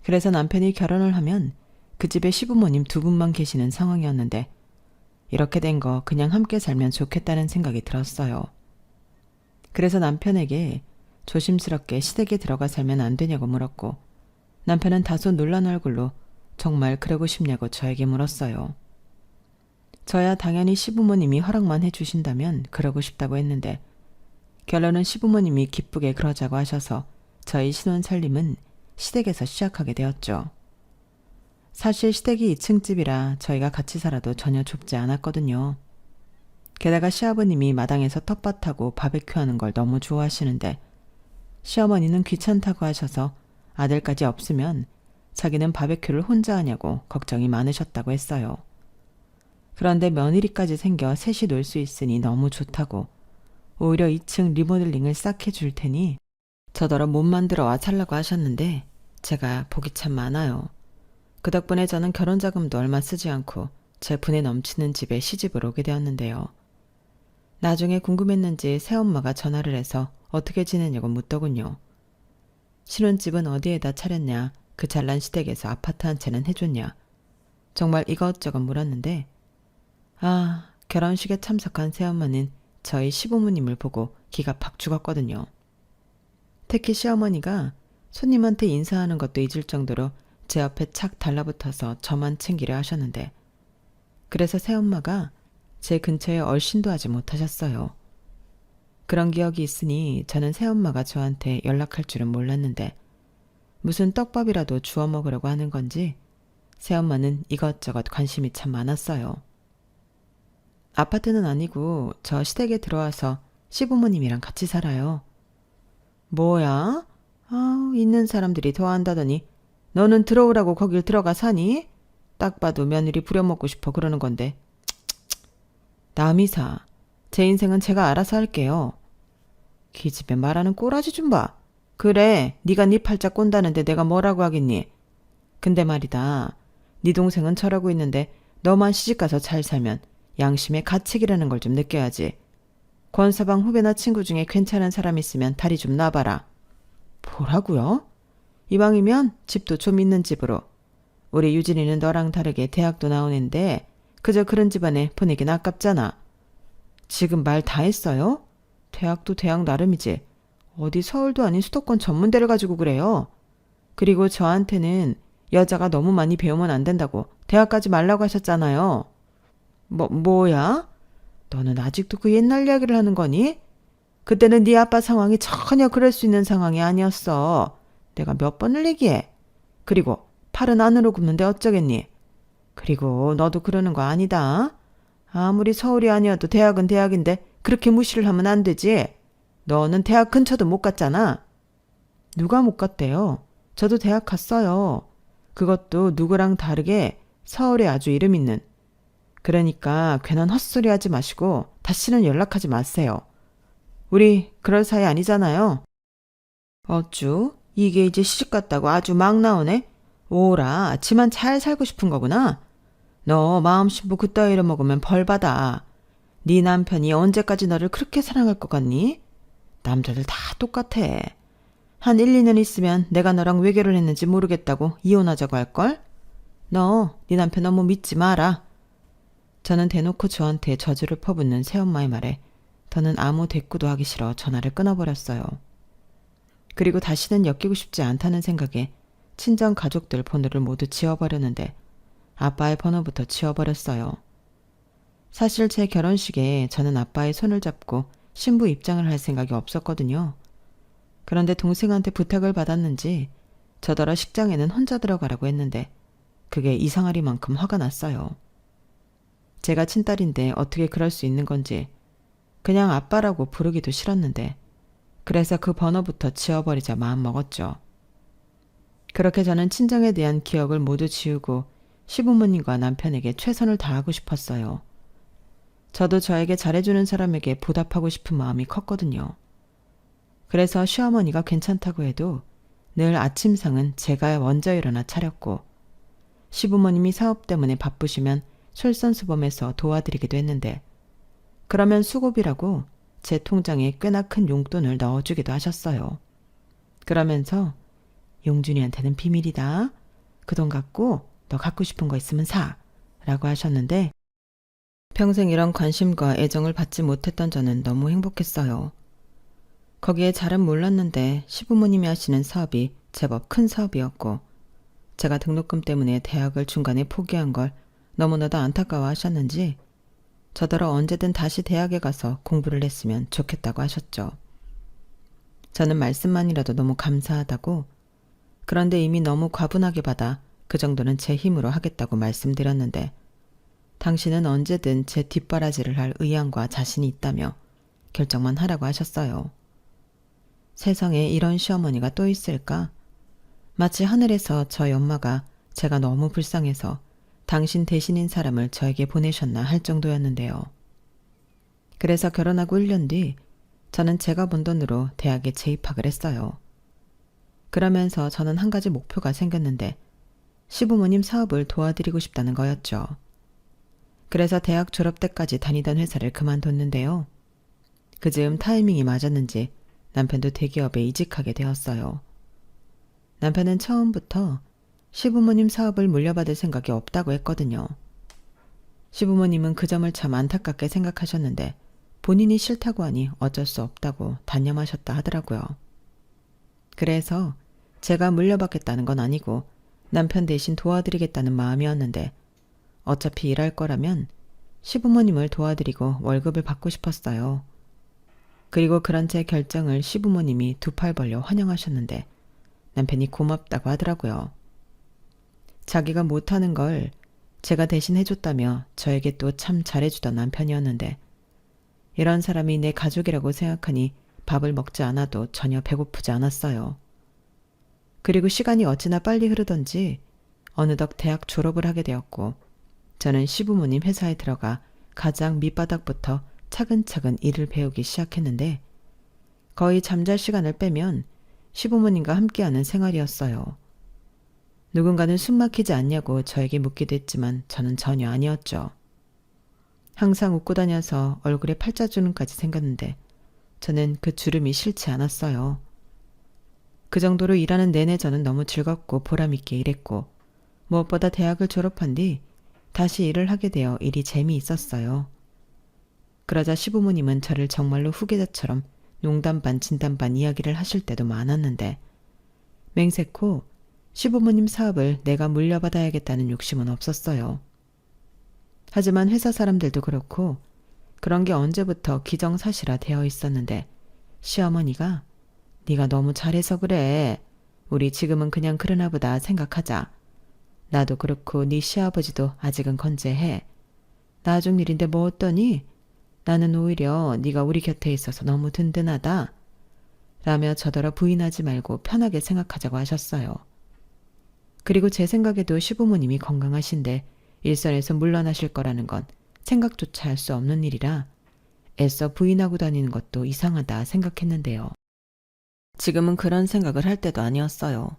그래서 남편이 결혼을 하면 그 집에 시부모님 두 분만 계시는 상황이었는데 이렇게 된 거 그냥 함께 살면 좋겠다는 생각이 들었어요. 그래서 남편에게 조심스럽게 시댁에 들어가 살면 안 되냐고 물었고 남편은 다소 놀란 얼굴로 정말 그러고 싶냐고 저에게 물었어요. 저야 당연히 시부모님이 허락만 해주신다면 그러고 싶다고 했는데 결론은 시부모님이 기쁘게 그러자고 하셔서 저희 신혼 살림은 시댁에서 시작하게 되었죠. 사실 시댁이 2층 집이라 저희가 같이 살아도 전혀 좁지 않았거든요. 게다가 시아버님이 마당에서 텃밭하고 바베큐하는 걸 너무 좋아하시는데 시어머니는 귀찮다고 하셔서 아들까지 없으면 자기는 바베큐를 혼자 하냐고 걱정이 많으셨다고 했어요. 그런데 며느리까지 생겨 셋이 놀 수 있으니 너무 좋다고 오히려 2층 리모델링을 싹 해줄 테니 저더러 못 만들어 와 살라고 하셨는데 제가 복이 참 많아요. 그 덕분에 저는 결혼 자금도 얼마 쓰지 않고 제 분에 넘치는 집에 시집을 오게 되었는데요. 나중에 궁금했는지 새엄마가 전화를 해서 어떻게 지내냐고 묻더군요. 신혼집은 어디에다 차렸냐, 그 잘난 시댁에서 아파트 한 채는 해줬냐, 정말 이것저것 물었는데 결혼식에 참석한 새엄마는 저희 시부모님을 보고 기가 팍 죽었거든요. 특히 시어머니가 손님한테 인사하는 것도 잊을 정도로 제 옆에 착 달라붙어서 저만 챙기려 하셨는데 그래서 새엄마가 제 근처에 얼씬도 하지 못하셨어요. 그런 기억이 있으니 저는 새엄마가 저한테 연락할 줄은 몰랐는데 무슨 떡밥이라도 주워 먹으려고 하는 건지 새엄마는 이것저것 관심이 참 많았어요. 아파트는 아니고 저 시댁에 들어와서 시부모님이랑 같이 살아요. 뭐야? 있는 사람들이 더 한다더니 너는 들어오라고 거길 들어가 사니? 딱 봐도 며느리 부려먹고 싶어 그러는 건데. 남이 사. 제 인생은 제가 알아서 할게요. 기집애 말하는 꼬라지 좀 봐. 그래, 네가 네 팔자 꼰다는데 내가 뭐라고 하겠니? 근데 말이다. 네 동생은 저러고 있는데 너만 시집가서 잘 살면 양심의 가책이라는 걸 좀 느껴야지. 권서방 후배나 친구 중에 괜찮은 사람 있으면 다리 좀 놔봐라. 뭐라고요? 이왕이면 집도 좀 있는 집으로. 우리 유진이는 너랑 다르게 대학도 나오는데 그저 그런 집안에 보내긴 아깝잖아. 지금 말 다 했어요? 대학도 대학 나름이지. 어디 서울도 아닌 수도권 전문대를 가지고 그래요. 그리고 저한테는 여자가 너무 많이 배우면 안 된다고 대학 가지 말라고 하셨잖아요. 뭐야? 너는 아직도 그 옛날 이야기를 하는 거니? 그때는 네 아빠 상황이 전혀 그럴 수 있는 상황이 아니었어. 내가 몇 번을 얘기해. 그리고 팔은 안으로 굽는데 어쩌겠니? 그리고 너도 그러는 거 아니다. 아무리 서울이 아니어도 대학은 대학인데 그렇게 무시를 하면 안 되지. 너는 대학 근처도 못 갔잖아. 누가 못 갔대요? 저도 대학 갔어요. 그것도 누구랑 다르게 서울에 아주 이름 있는. 그러니까 괜한 헛소리 하지 마시고 다시는 연락하지 마세요. 우리 그럴 사이 아니잖아요. 어쭈? 이게 이제 시집갔다고 아주 막 나오네? 오라, 지만 잘 살고 싶은 거구나. 너 마음 신부 그따위로 먹으면 벌 받아. 네 남편이 언제까지 너를 그렇게 사랑할 것 같니? 남자들 다 똑같아. 한 1, 2년 있으면 내가 너랑 왜 결혼했는지 모르겠다고 이혼하자고 할걸? 너, 네 남편 너무 믿지 마라. 저는 대놓고 저한테 저주를 퍼붓는 새엄마의 말에 더는 아무 대꾸도 하기 싫어 전화를 끊어버렸어요. 그리고 다시는 엮이고 싶지 않다는 생각에 친정 가족들 번호를 모두 지워버렸는데 아빠의 번호부터 지워버렸어요. 사실 제 결혼식에 저는 아빠의 손을 잡고 신부 입장을 할 생각이 없었거든요. 그런데 동생한테 부탁을 받았는지 저더러 식장에는 혼자 들어가라고 했는데 그게 이상하리만큼 화가 났어요. 제가 친딸인데 어떻게 그럴 수 있는 건지 그냥 아빠라고 부르기도 싫었는데 그래서 그 번호부터 지워버리자 마음먹었죠. 그렇게 저는 친정에 대한 기억을 모두 지우고 시부모님과 남편에게 최선을 다하고 싶었어요. 저도 저에게 잘해주는 사람에게 보답하고 싶은 마음이 컸거든요. 그래서 시어머니가 괜찮다고 해도 늘 아침상은 제가 먼저 일어나 차렸고 시부모님이 사업 때문에 바쁘시면 솔선수범해서 도와드리기도 했는데 그러면 수고비라고 제 통장에 꽤나 큰 용돈을 넣어주기도 하셨어요. 그러면서 용준이한테는 비밀이다. 그 돈 갖고 너 갖고 싶은 거 있으면 사. 라고 하셨는데 평생 이런 관심과 애정을 받지 못했던 저는 너무 행복했어요. 거기에 잘은 몰랐는데 시부모님이 하시는 사업이 제법 큰 사업이었고 제가 등록금 때문에 대학을 중간에 포기한 걸 너무나도 안타까워 하셨는지 저더러 언제든 다시 대학에 가서 공부를 했으면 좋겠다고 하셨죠. 저는 말씀만이라도 너무 감사하다고 그런데 이미 너무 과분하게 받아 그 정도는 제 힘으로 하겠다고 말씀드렸는데 당신은 언제든 제 뒷바라지를 할 의향과 자신이 있다며 결정만 하라고 하셨어요. 세상에 이런 시어머니가 또 있을까? 마치 하늘에서 저희 엄마가 제가 너무 불쌍해서 당신 대신인 사람을 저에게 보내셨나 할 정도였는데요. 그래서 결혼하고 1년 뒤 저는 제가 번 돈으로 대학에 재입학을 했어요. 그러면서 저는 한 가지 목표가 생겼는데 시부모님 사업을 도와드리고 싶다는 거였죠. 그래서 대학 졸업 때까지 다니던 회사를 그만뒀는데요. 그 즈음 타이밍이 맞았는지 남편도 대기업에 이직하게 되었어요. 남편은 처음부터 시부모님 사업을 물려받을 생각이 없다고 했거든요. 시부모님은 그 점을 참 안타깝게 생각하셨는데 본인이 싫다고 하니 어쩔 수 없다고 단념하셨다 하더라고요. 그래서 제가 물려받겠다는 건 아니고 남편 대신 도와드리겠다는 마음이었는데 어차피 일할 거라면 시부모님을 도와드리고 월급을 받고 싶었어요. 그리고 그런 제 결정을 시부모님이 두 팔 벌려 환영하셨는데 남편이 고맙다고 하더라고요. 자기가 못하는 걸 제가 대신 해줬다며 저에게 또 참 잘해주던 남편이었는데 이런 사람이 내 가족이라고 생각하니 밥을 먹지 않아도 전혀 배고프지 않았어요. 그리고 시간이 어찌나 빨리 흐르던지 어느덧 대학 졸업을 하게 되었고 저는 시부모님 회사에 들어가 가장 밑바닥부터 차근차근 일을 배우기 시작했는데 거의 잠잘 시간을 빼면 시부모님과 함께하는 생활이었어요. 누군가는 숨 막히지 않냐고 저에게 묻기도 했지만 저는 전혀 아니었죠. 항상 웃고 다녀서 얼굴에 팔자주름까지 생겼는데 저는 그 주름이 싫지 않았어요. 그 정도로 일하는 내내 저는 너무 즐겁고 보람있게 일했고 무엇보다 대학을 졸업한 뒤 다시 일을 하게 되어 일이 재미있었어요. 그러자 시부모님은 저를 정말로 후계자처럼 농담 반 진담 반 이야기를 하실 때도 많았는데 맹세코 시부모님 사업을 내가 물려받아야겠다는 욕심은 없었어요. 하지만 회사 사람들도 그렇고 그런 게 언제부터 기정사실화 되어 있었는데 시어머니가 네가 너무 잘해서 그래. 우리 지금은 그냥 그러나 보다 생각하자. 나도 그렇고 네 시아버지도 아직은 건재해. 나중 일인데 뭐 어떠니? 나는 오히려 네가 우리 곁에 있어서 너무 든든하다. 라며 저더러 부인하지 말고 편하게 생각하자고 하셨어요. 그리고 제 생각에도 시부모님이 건강하신데 일선에서 물러나실 거라는 건 생각조차 할 수 없는 일이라 애써 부인하고 다니는 것도 이상하다 생각했는데요. 지금은 그런 생각을 할 때도 아니었어요.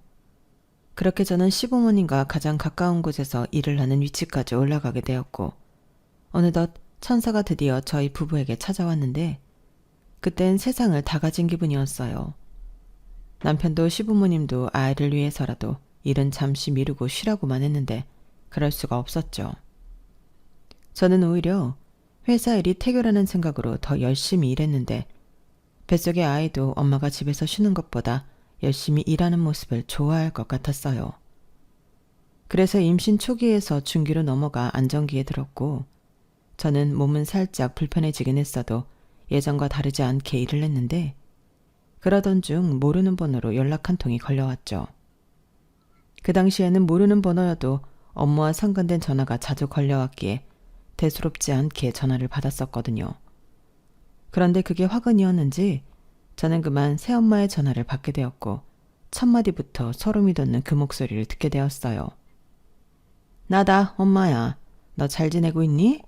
그렇게 저는 시부모님과 가장 가까운 곳에서 일을 하는 위치까지 올라가게 되었고 어느덧 천사가 드디어 저희 부부에게 찾아왔는데 그땐 세상을 다 가진 기분이었어요. 남편도 시부모님도 아이를 위해서라도 일은 잠시 미루고 쉬라고만 했는데 그럴 수가 없었죠. 저는 오히려 회사 일이 태교라는 생각으로 더 열심히 일했는데 뱃속의 아이도 엄마가 집에서 쉬는 것보다 열심히 일하는 모습을 좋아할 것 같았어요. 그래서 임신 초기에서 중기로 넘어가 안정기에 들었고 저는 몸은 살짝 불편해지긴 했어도 예전과 다르지 않게 일을 했는데 그러던 중 모르는 번호로 연락 한 통이 걸려왔죠. 그 당시에는 모르는 번호여도 업무와 상관된 전화가 자주 걸려왔기에 대수롭지 않게 전화를 받았었거든요. 그런데 그게 화근이었는지 저는 그만 새엄마의 전화를 받게 되었고 첫 마디부터 소름이 돋는 그 목소리를 듣게 되었어요. 나다, 엄마야. 너 잘 지내고 있니?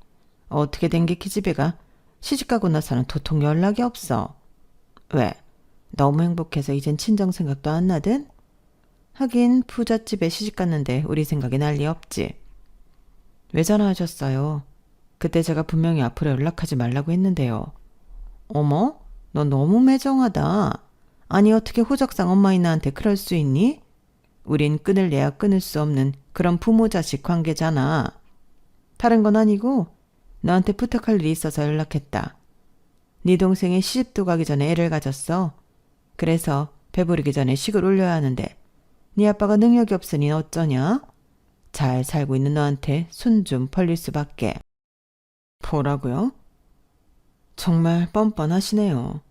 어떻게 된 게 기집애가 시집가고 나서는 도통 연락이 없어. 왜? 너무 행복해서 이젠 친정 생각도 안 나든? 하긴 부잣집에 시집갔는데 우리 생각이 난리 없지. 왜 전화하셨어요? 그때 제가 분명히 앞으로 연락하지 말라고 했는데요. 어머? 너 너무 매정하다. 아니 어떻게 호적상 엄마인 나한테 그럴 수 있니? 우린 끊을래야 끊을 수 없는 그런 부모-자식 관계잖아. 다른 건 아니고 너한테 부탁할 일이 있어서 연락했다. 네 동생이 시집도 가기 전에 애를 가졌어. 그래서 배부르기 전에 식을 올려야 하는데 네 아빠가 능력이 없으니 어쩌냐? 잘 살고 있는 너한테 손 좀 벌릴 수밖에. 뭐라고요? 정말 뻔뻔하시네요.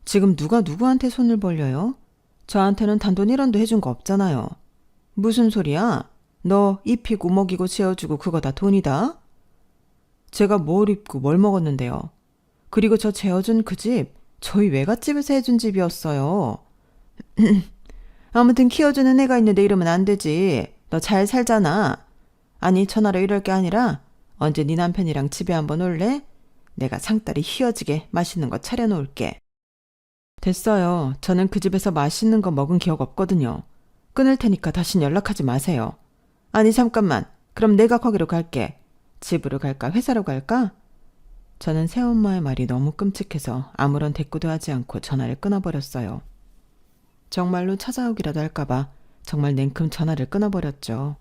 지금 누가 누구한테 손을 벌려요? 저한테는 단돈 1원도 해준 거 없잖아요. 무슨 소리야? 너 입히고 먹이고 재워주고 그거 다 돈이다? 제가 뭘 입고 뭘 먹었는데요. 그리고 저 재워준 그 집 저희 외갓집에서 해준 집이었어요. 아무튼 키워주는 애가 있는데 이러면 안 되지. 너 잘 살잖아. 아니 전화로 이럴 게 아니라 언제 네 남편이랑 집에 한번 올래? 내가 상다리 휘어지게 맛있는 거 차려놓을게. 됐어요. 저는 그 집에서 맛있는 거 먹은 기억 없거든요. 끊을 테니까 다신 연락하지 마세요. 아니 잠깐만. 그럼 내가 거기로 갈게. 집으로 갈까 회사로 갈까? 저는 새엄마의 말이 너무 끔찍해서 아무런 대꾸도 하지 않고 전화를 끊어버렸어요. 정말로 찾아오기라도 할까봐 정말 냉큼 전화를 끊어버렸죠.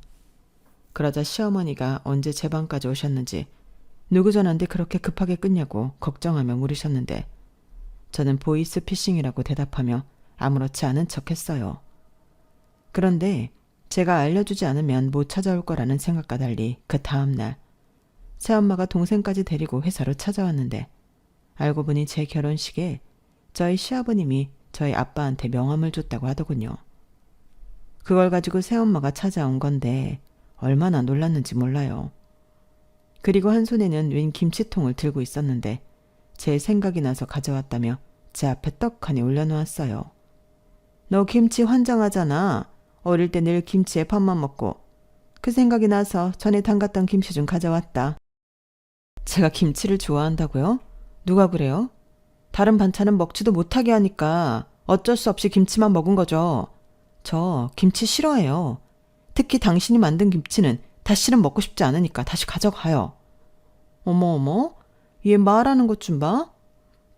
그러자 시어머니가 언제 제 방까지 오셨는지 누구 전화인데 그렇게 급하게 끊냐고 걱정하며 물으셨는데 저는 보이스피싱이라고 대답하며 아무렇지 않은 척했어요. 그런데 제가 알려주지 않으면 못 찾아올 거라는 생각과 달리 그 다음날 새엄마가 동생까지 데리고 회사로 찾아왔는데 알고 보니 제 결혼식에 저희 시아버님이 저희 아빠한테 명함을 줬다고 하더군요. 그걸 가지고 새엄마가 찾아온 건데 얼마나 놀랐는지 몰라요. 그리고 한 손에는 웬 김치통을 들고 있었는데 제 생각이 나서 가져왔다며 제 앞에 떡하니 올려놓았어요. 너 김치 환장하잖아. 어릴 때 늘 김치에 밥만 먹고. 그 생각이 나서 전에 담갔던 김치 좀 가져왔다. 제가 김치를 좋아한다고요? 누가 그래요? 다른 반찬은 먹지도 못하게 하니까 어쩔 수 없이 김치만 먹은 거죠. 저 김치 싫어해요. 특히 당신이 만든 김치는 다시는 먹고 싶지 않으니까 다시 가져가요. 어머, 얘 말하는 것 좀 봐.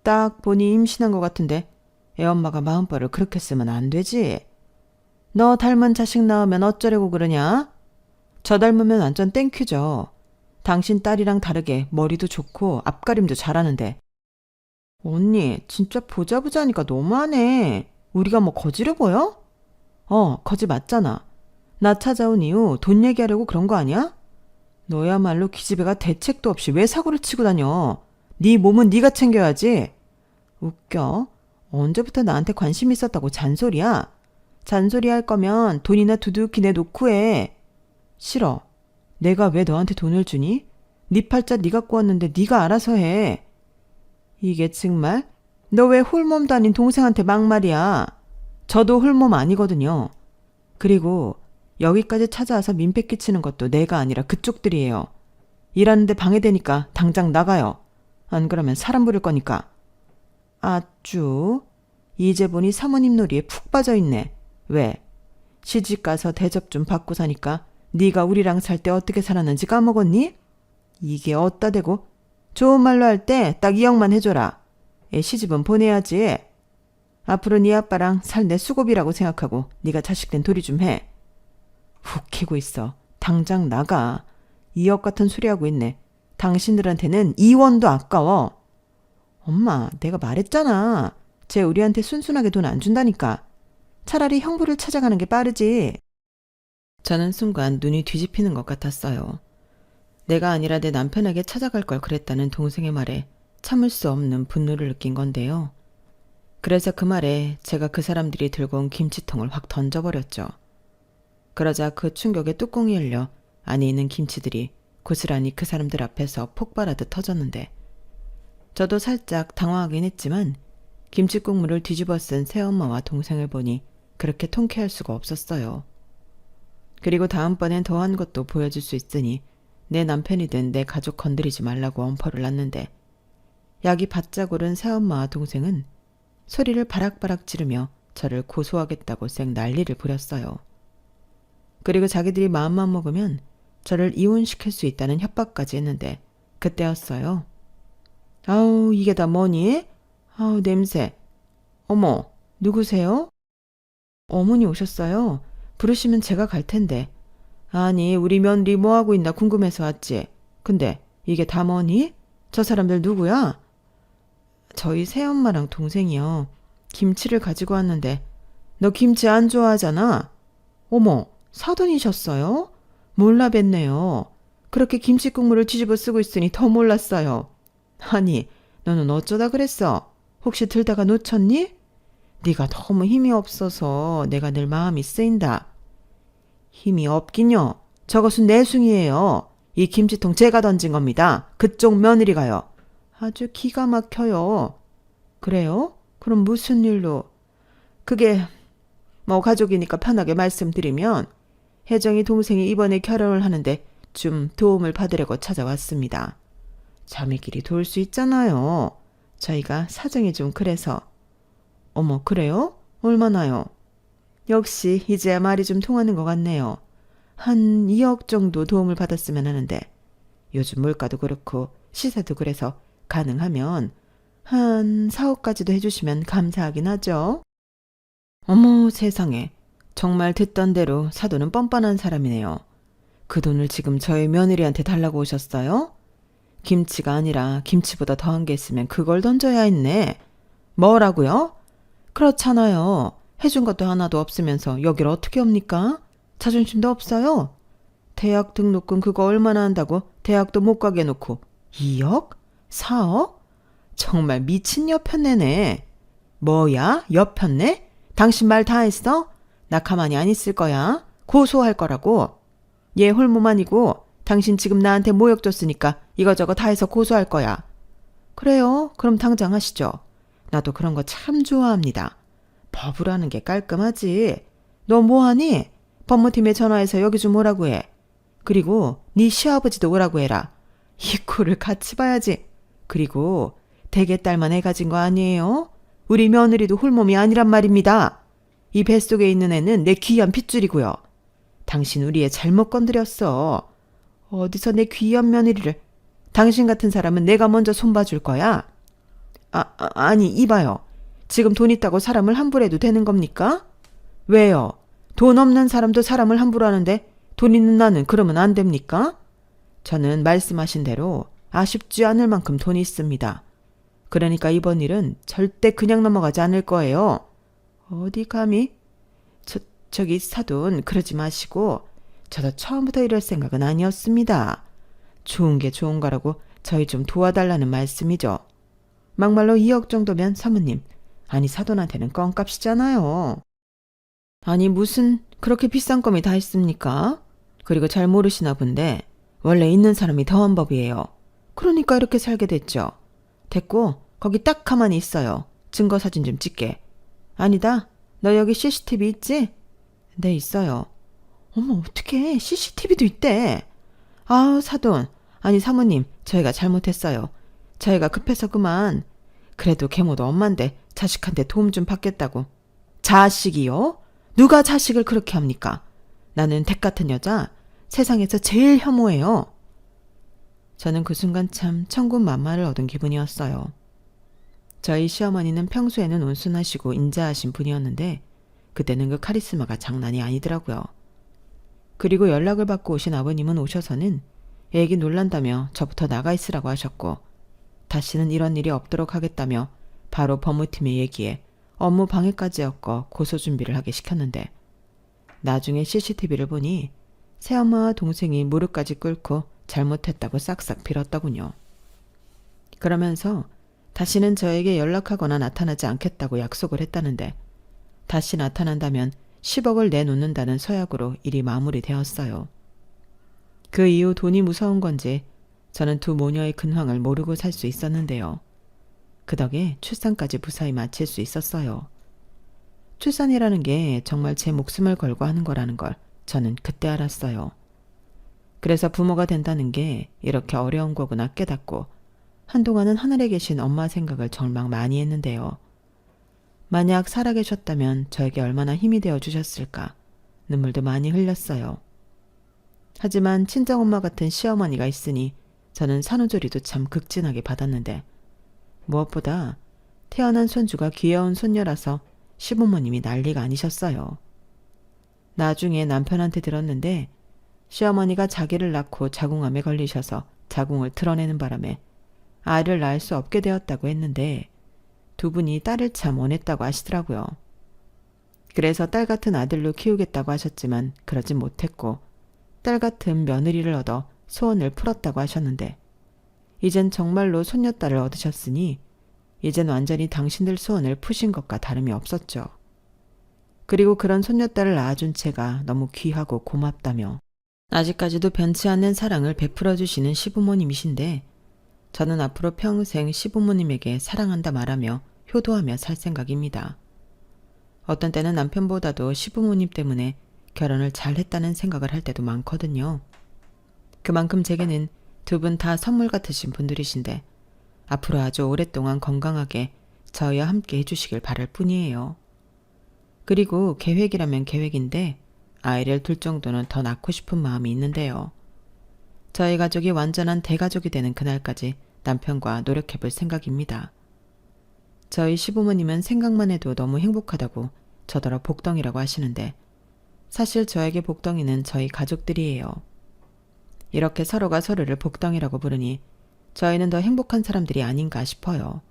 딱 보니 임신한 것 같은데 애엄마가 마음벌을 그렇게 쓰면 안 되지. 너 닮은 자식 낳으면 어쩌려고 그러냐? 저 닮으면 완전 땡큐죠. 당신 딸이랑 다르게 머리도 좋고 앞가림도 잘하는데. 언니 진짜 보자보자니까 너무하네. 우리가 뭐 거지로 보여? 거지 맞잖아. 나 찾아온 이후 돈 얘기하려고 그런 거 아니야? 너야말로 기집애가 대책도 없이 왜 사고를 치고 다녀. 네 몸은 네가 챙겨야지. 웃겨. 언제부터 나한테 관심 있었다고 잔소리야. 잔소리 할 거면 돈이나 두둑히 내놓고 해. 싫어. 내가 왜 너한테 돈을 주니? 네 팔자 네가 꼬았는데 네가 알아서 해. 이게 정말? 너 왜 홀몸도 아닌 동생한테 막말이야. 저도 홀몸 아니거든요. 그리고 여기까지 찾아와서 민폐 끼치는 것도 내가 아니라 그쪽들이에요. 일하는데 방해되니까 당장 나가요. 안 그러면 사람 부를 거니까. 아쭈. 이제 보니 사모님 놀이에 푹 빠져있네. 왜? 시집가서 대접 좀 받고 사니까 네가 우리랑 살 때 어떻게 살았는지 까먹었니? 이게 어따 대고 좋은 말로 할 때 딱 2억만 해줘라. 시집은 보내야지. 앞으로 네 아빠랑 살 내 수고비라고 생각하고 네가 자식된 도리 좀 해. 웃기고 있어. 당장 나가. 2억 같은 소리하고 있네. 당신들한테는 2원도 아까워. 엄마, 내가 말했잖아. 쟤 우리한테 순순하게 돈 안 준다니까. 차라리 형부를 찾아가는 게 빠르지. 저는 순간 눈이 뒤집히는 것 같았어요. 내가 아니라 내 남편에게 찾아갈 걸 그랬다는 동생의 말에 참을 수 없는 분노를 느낀 건데요. 그래서 그 말에 제가 그 사람들이 들고 온 김치통을 확 던져버렸죠. 그러자 그 충격에 뚜껑이 열려 안에 있는 김치들이 고스란히 그 사람들 앞에서 폭발하듯 터졌는데 저도 살짝 당황하긴 했지만 김치 국물을 뒤집어 쓴 새엄마와 동생을 보니 그렇게 통쾌할 수가 없었어요. 그리고 다음번엔 더한 것도 보여줄 수 있으니 내 남편이든 내 가족 건드리지 말라고 엄포를 놨는데 약이 바짝 오른 새엄마와 동생은 소리를 바락바락 지르며 저를 고소하겠다고 쌩 난리를 부렸어요. 그리고 자기들이 마음만 먹으면 저를 이혼시킬 수 있다는 협박까지 했는데 그때였어요. 아우 이게 다 뭐니? 아우 냄새. 어머 누구세요? 어머니 오셨어요. 부르시면 제가 갈 텐데. 아니 우리 며느리 뭐하고 있나 궁금해서 왔지. 근데 이게 다 뭐니? 저 사람들 누구야? 저희 새엄마랑 동생이요. 김치를 가지고 왔는데 너 김치 안 좋아하잖아. 어머 사돈이셨어요? 몰라 뵀네요. 그렇게 김치 국물을 뒤집어 쓰고 있으니 더 몰랐어요. 아니 너는 어쩌다 그랬어? 혹시 들다가 놓쳤니? 네가 너무 힘이 없어서 내가 늘 마음이 쓰인다. 힘이 없긴요. 저것은 내숭이에요. 이 김치통 제가 던진 겁니다. 그쪽 며느리가요. 아주 기가 막혀요. 그래요? 그럼 무슨 일로? 그게 뭐 가족이니까 편하게 말씀드리면 혜정이 동생이 이번에 결혼을 하는데 좀 도움을 받으려고 찾아왔습니다. 자매끼리 도울 수 있잖아요. 저희가 사정이 좀 그래서. 어머, 그래요? 얼마나요? 역시 이제야 말이 좀 통하는 것 같네요. 한 2억 정도 도움을 받았으면 하는데 요즘 물가도 그렇고 시세도 그래서 가능하면 한 4억까지도 해주시면 감사하긴 하죠. 어머 세상에, 정말 듣던 대로 사돈은 뻔뻔한 사람이네요. 그 돈을 지금 저희 며느리한테 달라고 오셨어요? 김치가 아니라 김치보다 더한 게 있으면 그걸 던져야 했네. 뭐라고요? 그렇잖아요. 해준 것도 하나도 없으면서 여길 어떻게 옵니까? 자존심도 없어요. 대학 등록금 그거 얼마나 한다고 대학도 못 가게 해놓고 2억? 4억? 정말 미친 여편네네. 뭐야? 여편네? 당신 말 다 했어? 나 가만히 안 있을 거야. 고소할 거라고. 얘 홀몸 아니고 당신 지금 나한테 모욕 줬으니까 이거저거 다 해서 고소할 거야. 그래요? 그럼 당장 하시죠. 나도 그런 거 참 좋아합니다. 법으로 하는 게 깔끔하지. 너 뭐하니? 법무팀에 전화해서 여기 좀 오라고 해. 그리고 네 시아버지도 오라고 해라. 이 꼴을 같이 봐야지. 그리고 대개 딸만 애 가진 거 아니에요? 우리 며느리도 홀몸이 아니란 말입니다. 이 뱃속에 있는 애는 내 귀한 핏줄이고요. 당신 우리 애 잘못 건드렸어. 어디서 내 귀한 며느리를. 당신 같은 사람은 내가 먼저 손봐줄 거야. 아니 이봐요. 지금 돈 있다고 사람을 함부로 해도 되는 겁니까? 왜요? 돈 없는 사람도 사람을 함부로 하는데 돈 있는 나는 그러면 안 됩니까? 저는 말씀하신 대로 아쉽지 않을 만큼 돈이 있습니다. 그러니까 이번 일은 절대 그냥 넘어가지 않을 거예요. 어디 감히? 저기 사돈 그러지 마시고 저도 처음부터 이럴 생각은 아니었습니다. 좋은 게 좋은 거라고 저희 좀 도와달라는 말씀이죠. 막말로 2억 정도면 사모님, 아니 사돈한테는 껌값이잖아요. 아니 무슨 그렇게 비싼 껌이 다 있습니까? 그리고 잘 모르시나 본데 원래 있는 사람이 더한 법이에요. 그러니까 이렇게 살게 됐죠. 됐고 거기 딱 가만히 있어요. 증거 사진 좀 찍게. 아니다. 너 여기 CCTV 있지? 네 있어요. 어머 어떡해. CCTV도 있대. 아우 사돈. 아니 사모님 저희가 잘못했어요. 저희가 급해서 그만. 그래도 계모도 엄만데 자식한테 도움 좀 받겠다고. 자식이요? 누가 자식을 그렇게 합니까? 나는 댁 같은 여자 세상에서 제일 혐오해요. 저는 그 순간 참 천군만마를 얻은 기분이었어요. 저희 시어머니는 평소에는 온순하시고 인자하신 분이었는데 그때는 그 카리스마가 장난이 아니더라고요. 그리고 연락을 받고 오신 아버님은 오셔서는 애기 놀란다며 저부터 나가 있으라고 하셨고 다시는 이런 일이 없도록 하겠다며 바로 법무팀에 얘기해 업무 방해까지 엮어 고소 준비를 하게 시켰는데 나중에 CCTV를 보니 새엄마와 동생이 무릎까지 꿇고 잘못했다고 싹싹 빌었더군요. 그러면서 다시는 저에게 연락하거나 나타나지 않겠다고 약속을 했다는데 다시 나타난다면 10억을 내놓는다는 서약으로 일이 마무리되었어요. 그 이후 돈이 무서운 건지 저는 두 모녀의 근황을 모르고 살 수 있었는데요. 그 덕에 출산까지 무사히 마칠 수 있었어요. 출산이라는 게 정말 제 목숨을 걸고 하는 거라는 걸 저는 그때 알았어요. 그래서 부모가 된다는 게 이렇게 어려운 거구나 깨닫고 한동안은 하늘에 계신 엄마 생각을 정말 많이 했는데요. 만약 살아계셨다면 저에게 얼마나 힘이 되어 주셨을까 눈물도 많이 흘렸어요. 하지만 친정엄마 같은 시어머니가 있으니 저는 산후조리도 참 극진하게 받았는데 무엇보다 태어난 손주가 귀여운 손녀라서 시부모님이 난리가 아니셨어요. 나중에 남편한테 들었는데 시어머니가 자기를 낳고 자궁암에 걸리셔서 자궁을 드러내는 바람에 아이를 낳을 수 없게 되었다고 했는데 두 분이 딸을 참 원했다고 하시더라고요. 그래서 딸 같은 아들로 키우겠다고 하셨지만 그러진 못했고 딸 같은 며느리를 얻어 소원을 풀었다고 하셨는데 이젠 정말로 손녀딸을 얻으셨으니 이젠 완전히 당신들 소원을 푸신 것과 다름이 없었죠. 그리고 그런 손녀딸을 낳아준 채가 너무 귀하고 고맙다며 아직까지도 변치 않는 사랑을 베풀어 주시는 시부모님이신데 저는 앞으로 평생 시부모님에게 사랑한다 말하며 효도하며 살 생각입니다. 어떤 때는 남편보다도 시부모님 때문에 결혼을 잘했다는 생각을 할 때도 많거든요. 그만큼 제게는 두 분 다 선물 같으신 분들이신데 앞으로 아주 오랫동안 건강하게 저희와 함께 해주시길 바랄 뿐이에요. 그리고 계획이라면 계획인데 아이를 둘 정도는 더 낳고 싶은 마음이 있는데요. 저희 가족이 완전한 대가족이 되는 그날까지 남편과 노력해볼 생각입니다. 저희 시부모님은 생각만 해도 너무 행복하다고 저더러 복덩이라고 하시는데 사실 저에게 복덩이는 저희 가족들이에요. 이렇게 서로가 서로를 복덩이라고 부르니 저희는 더 행복한 사람들이 아닌가 싶어요.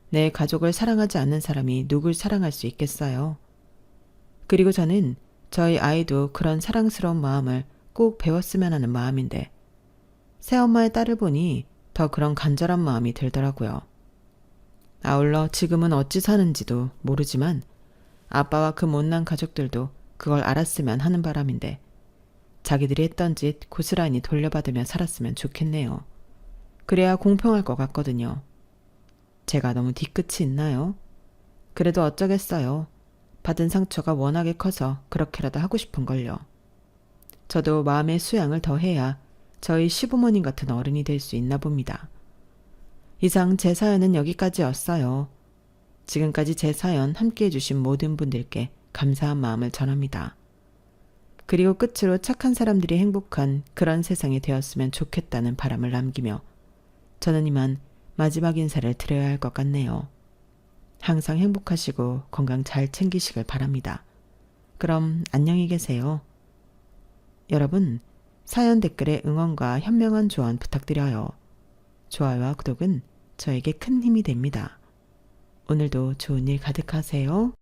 내 가족을 사랑하지 않는 사람이 누굴 사랑할 수 있겠어요? 그리고 저는 저희 아이도 그런 사랑스러운 마음을 꼭 배웠으면 하는 마음인데 새엄마의 딸을 보니 더 그런 간절한 마음이 들더라고요. 아울러 지금은 어찌 사는지도 모르지만 아빠와 그 못난 가족들도 그걸 알았으면 하는 바람인데 자기들이 했던 짓 고스란히 돌려받으며 살았으면 좋겠네요. 그래야 공평할 것 같거든요. 제가 너무 뒤끝이 있나요? 그래도 어쩌겠어요. 받은 상처가 워낙에 커서 그렇게라도 하고 싶은걸요. 저도 마음의 수양을 더해야 저희 시부모님 같은 어른이 될 수 있나 봅니다. 이상 제 사연은 여기까지였어요. 지금까지 제 사연 함께해 주신 모든 분들께 감사한 마음을 전합니다. 그리고 끝으로 착한 사람들이 행복한 그런 세상이 되었으면 좋겠다는 바람을 남기며 저는 이만 마지막 인사를 드려야 할 것 같네요. 항상 행복하시고 건강 잘 챙기시길 바랍니다. 그럼 안녕히 계세요. 여러분, 사연 댓글에 응원과 현명한 조언 부탁드려요. 좋아요와 구독은 저에게 큰 힘이 됩니다. 오늘도 좋은 일 가득하세요.